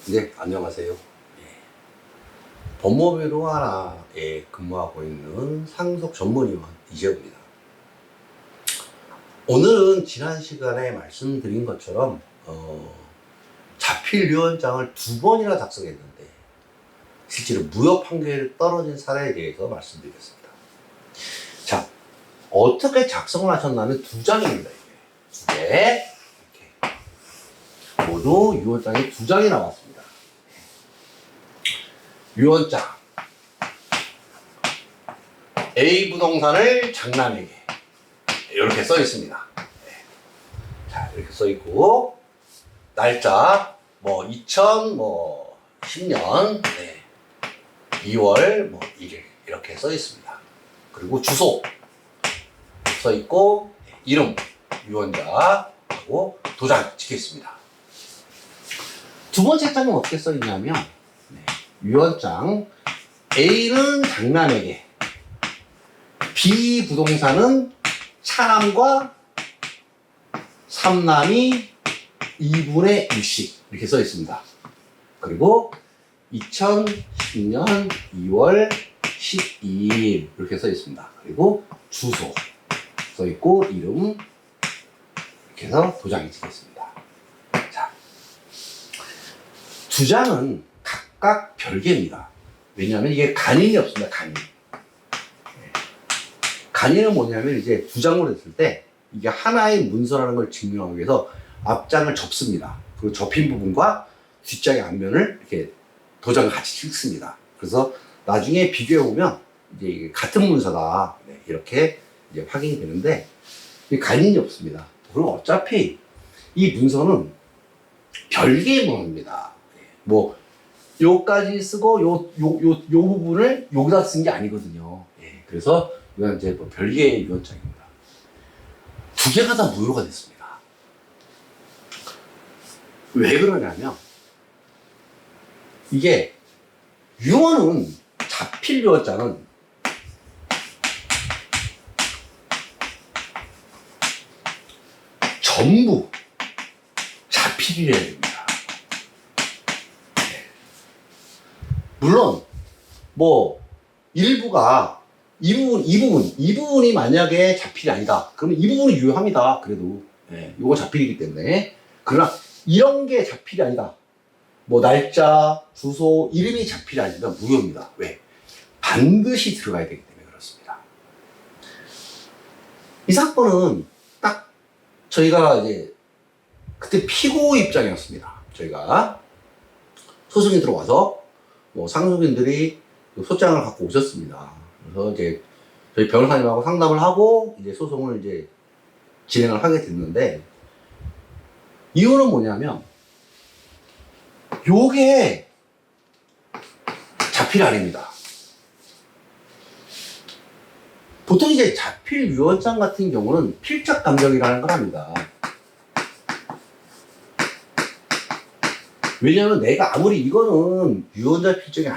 네, 안녕하세요. 법무부로 하나에 근무하고 있는 상속 전문위원 이재우입니다. 오늘은 지난 시간에 말씀드린 것처럼 자필위원장을 2번이나 작성했는데 실제로 무효 판결이 떨어진 사례에 대해서 말씀드리겠습니다. 자, 어떻게 작성을 하셨나면 2장입니다. 이게 2개. 이렇게. 모두 위원장이 2장이 나왔습니다. 위원장 A 부동산을 장남에게 이렇게 써 있습니다. 자, 이렇게 써 있고 날짜 2010년 2월 1일 이렇게 써 있습니다. 그리고 주소 써 있고 이름 위원장하고 도장 찍혀 있습니다. 두 번째 장은 어떻게 써 있냐면 위원장 A는 장남에게 B 부동산은 차남과 삼남이 2분의 1씩 이렇게 써 있습니다. 그리고 2010년 2월 12일 이렇게 써 있습니다. 그리고 주소 써 있고 이름 이렇게 해서 도장이 찍혀 있습니다. 자, 2장은 각각 별개입니다. 왜냐하면 이게 간인이 없습니다. 간인. 간인은 뭐냐면 이제 2장으로 됐을 때 이게 하나의 문서라는 걸 증명하기 위해서 앞장을 접습니다. 그리고 접힌 부분과 뒷장의 앞면을 이렇게 도장을 같이 찍습니다. 그래서 나중에 비교해 보면 이제 이게 같은 문서다 이렇게 이제 확인이 되는데 간인이 없습니다. 그리고 어차피 이 문서는 별개의 문서입니다. 요까지 쓰고 요 부분을 여기다 쓴 게 아니거든요. 그래서 이건 이제 별개의 위원장입니다. 2개가 다 무효가 됐습니다. 왜 그러냐면 이게 유언은 자필 위원장은 전부 자필이래야 됩니다. 물론 일부가 이 부분이 만약에 자필이 아니다. 그러면 이 부분이 유효합니다. 그래도 요거 자필이기 때문에. 그러나 이런 게 자필이 아니다. 날짜, 주소, 이름이 자필이 아니면 무효입니다. 왜? 반드시 들어가야 되기 때문에 그렇습니다. 이 사건은 딱 저희가 이제 그때 피고 입장이었습니다. 저희가 소송이 들어와서 상속인들이 소장을 갖고 오셨습니다. 그래서 이제 저희 변호사님하고 상담을 하고 이제 소송을 이제 진행을 하게 됐는데 이유는 뭐냐면 요게 자필이 아닙니다. 보통 이제 자필 위원장 같은 경우는 필적 감정이라는 걸 합니다. 왜냐하면 내가 아무리 이거는 유언자 필적이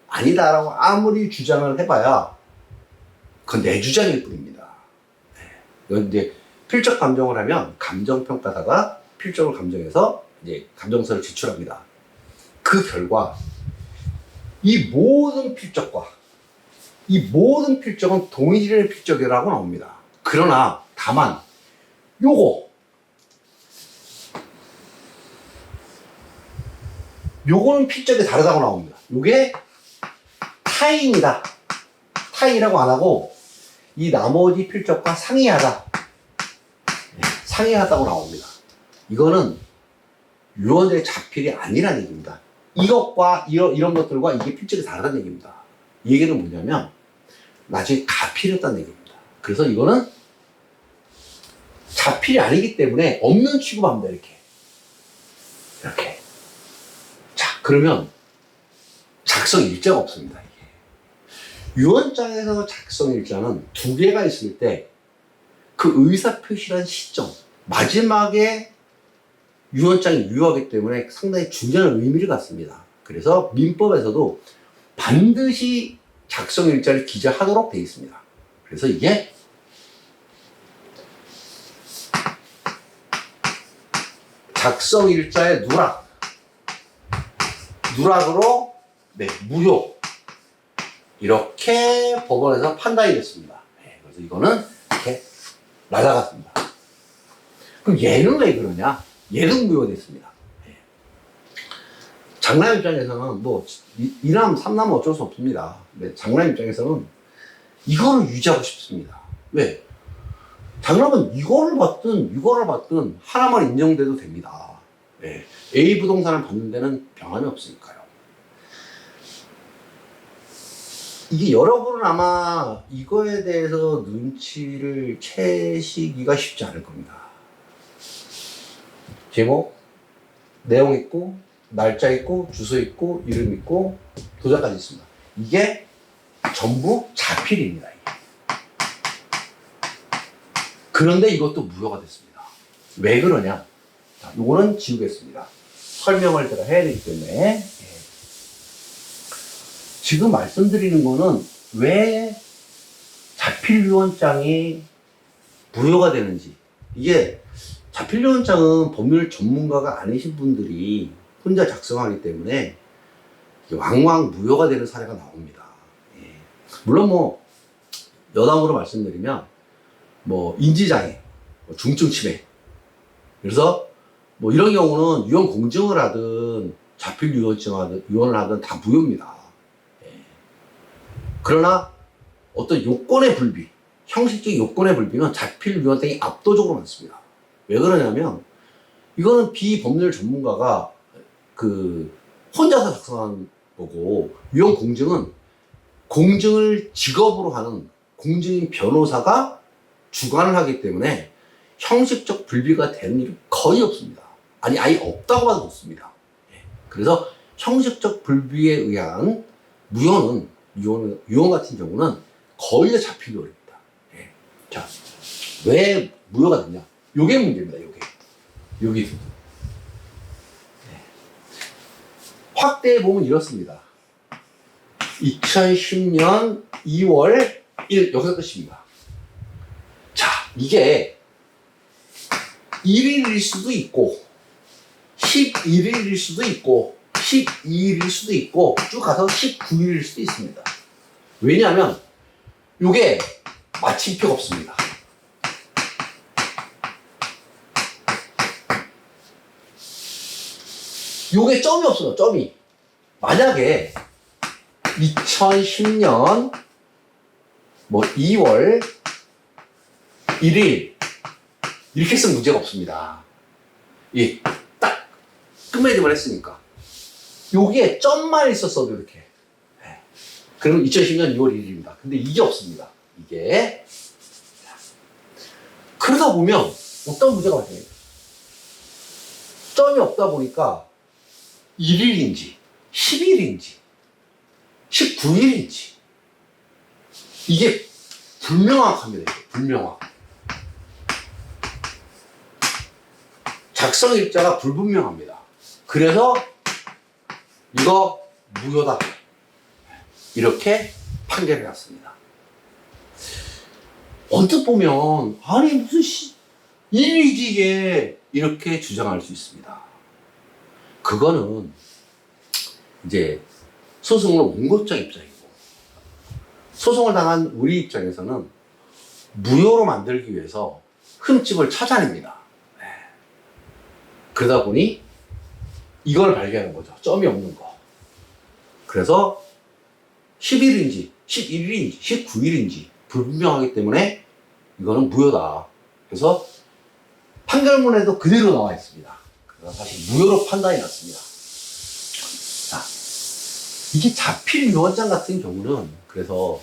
아니다라고 아무리 주장을 해봐야 그건 내 주장일 뿐입니다. 이건 이제 필적 감정을 하면 감정평가사가 필적을 감정해서 이제 감정서를 제출합니다. 그 결과 이 모든 필적은 동일의 필적이라고 나옵니다. 그러나 다만 요거는 필적이 다르다고 나옵니다. 요게 타인이다. 타인이라고 안 하고 이 나머지 필적과 상이하다고 나옵니다. 이거는 유언자의 자필이 아니라는 얘기입니다. 이것과 이런 것들과 이게 필적이 다르다는 얘기입니다. 이 얘기는 뭐냐면 나중에 가필이었다는 얘기입니다. 그래서 이거는 자필이 아니기 때문에 없는 취급합니다. 이렇게. 자, 그러면 작성 일자가 없습니다. 이게. 유언장에서 작성 일자는 2개가 있을 때 그 의사표시란 시점, 마지막에 유언장이 유효하기 때문에 상당히 중요한 의미를 갖습니다. 그래서 민법에서도 반드시 작성 일자를 기재하도록 되어 있습니다. 그래서 이게 작성 일자의 누락 누락으로 네, 무효. 이렇게 법원에서 판단이 됐습니다. 네, 그래서 이거는 이렇게 날아갔습니다. 그럼 얘는 왜 그러냐? 얘는 무효됐습니다. 네. 장남 입장에서는 뭐 2남, 3남은 어쩔 수 없습니다. 네, 장남 입장에서는 이거를 유지하고 싶습니다. 왜? 장남은 이거를 받든 하나만 인정돼도 됩니다. 네. A 부동산을 받는 데는 병함이 없으니까요. 이게 여러분은 아마 이거에 대해서 눈치를 채시기가 쉽지 않을 겁니다. 제목, 내용 있고, 날짜 있고, 주소 있고, 이름 있고, 도장까지 있습니다. 이게 전부 자필입니다. 이게. 그런데 이것도 무효가 됐습니다. 왜 그러냐? 자, 이거는 지우겠습니다. 설명을 제가 해야 되기 때문에. 지금 말씀드리는 거는 왜 자필유언장이 무효가 되는지. 이게 자필유언장은 법률 전문가가 아니신 분들이 혼자 작성하기 때문에 왕왕 무효가 되는 사례가 나옵니다. 물론 뭐 여담으로 말씀드리면 뭐 인지장애, 중증 치매. 그래서 뭐 이런 경우는 유언 공증을 하든 자필유언을 하든 다 무효입니다. 그러나 어떤 요건의 불비, 형식적 요건의 불비는 자필유언장이 압도적으로 많습니다. 왜 그러냐면 이거는 비법률 전문가가 혼자서 작성한 거고, 유언 공증은 공증을 직업으로 하는 공증인 변호사가 주관을 하기 때문에 형식적 불비가 되는 일은 거의 없습니다. 아니 아예 없다고 봐도 좋습니다. 그래서 형식적 불비에 의한 무효는 유언 같은 경우는 거의 다 자필유언입니다. 자, 왜 무효가 됐냐? 요게 문제입니다. 여기 확대해 보면 이렇습니다. 2010년 2월 1일 여기서 끝입니다. 자, 이게 1일일 수도 있고 11일일 수도 있고 12일일 수도 있고 쭉 가서 19일일 수도 있습니다. 왜냐하면 이게 마침표가 없습니다. 요게 점이 없어요. 점이. 만약에 2010년 뭐 2월 1일 이렇게 쓰면 문제가 없습니다. 이 딱 끝맺음을 했으니까. 여기에 점만 있었어도 이렇게. 그러면 2010년 2월 1일입니다. 근데 이게 없습니다. 이게. 그러다 보면 어떤 문제가 발생해요? 점이 없다 보니까 1일인지 10일인지 19일인지 이게 불명확합니다. 불명확. 작성 일자가 불분명합니다. 그래서 이거 무효다. 이렇게 판결을 났습니다. 언뜻 보면 아니 무슨 일이지 이게 이렇게 주장할 수 있습니다. 그거는 이제 소송을 원고자 입장이고 소송을 당한 우리 입장에서는 무효로 만들기 위해서 흠집을 찾아냅니다. 그러다 보니 이걸 발견한 거죠. 점이 없는 거. 그래서 10일인지 11일인지 19일인지 불분명하기 때문에 이거는 무효다. 그래서 판결문에도 그대로 나와 있습니다. 그래서 사실 무효로 판단이 났습니다. 자, 이게 자필유언장 같은 경우는 그래서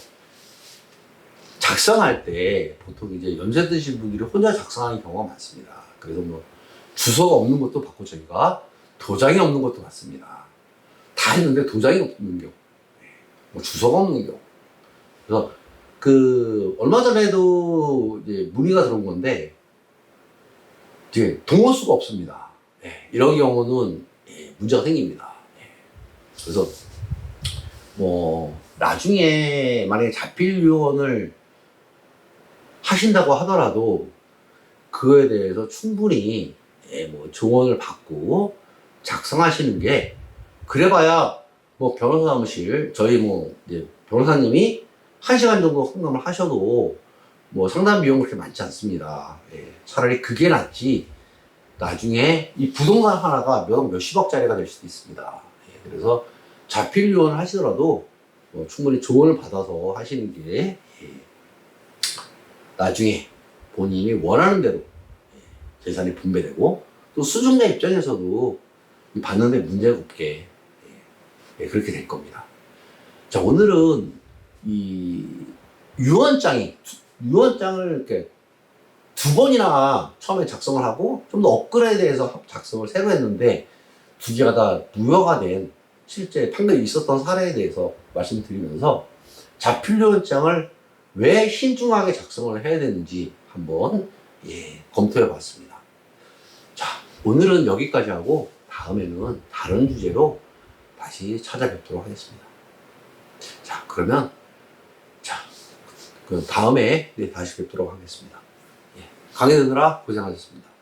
작성할 때 보통 이제 연세 드신 분들이 혼자 작성하는 경우가 많습니다. 그래서 뭐 주소가 없는 것도 받고 저희가 도장이 없는 것도 받습니다. 다 했는데 도장이 없는 경우, 뭐 주소가 없는 경우. 그래서 얼마 전에도 이제 문의가 들어온 건데 이제 동호수가 없습니다. 이런 경우는 문제가 생깁니다. 그래서 뭐 나중에 만약에 자필유언을 하신다고 하더라도 그거에 대해서 충분히 뭐 조언을 받고 작성하시는 게 그래봐야 뭐 변호사 사무실 저희 뭐 이제 변호사님이 1시간 정도 상담을 하셔도 뭐 상담 비용 그렇게 많지 않습니다. 예, 차라리 그게 낫지 나중에 이 부동산 하나가 몇십억짜리가 될 수도 있습니다. 예, 그래서 자필 유언을 하시더라도 충분히 조언을 받아서 하시는 게 나중에 본인이 원하는 대로 재산이 분배되고 또 수증자 입장에서도 받는데 문제가 없게 그렇게 될 겁니다. 자, 오늘은 이 유언장을 이렇게 2번이나 처음에 작성을 하고 좀 더 업그레이드해서 작성을 새로 했는데 2개가 다 무효가 된 실제 판결이 있었던 사례에 대해서 말씀드리면서 자필유언장을 왜 신중하게 작성을 해야 되는지 한번 검토해 봤습니다. 자, 오늘은 여기까지 하고 다음에는 다른 주제로 다시 찾아뵙도록 하겠습니다. 자, 그러면 그 다음에 다시 뵙도록 하겠습니다. 강의 듣느라 고생하셨습니다.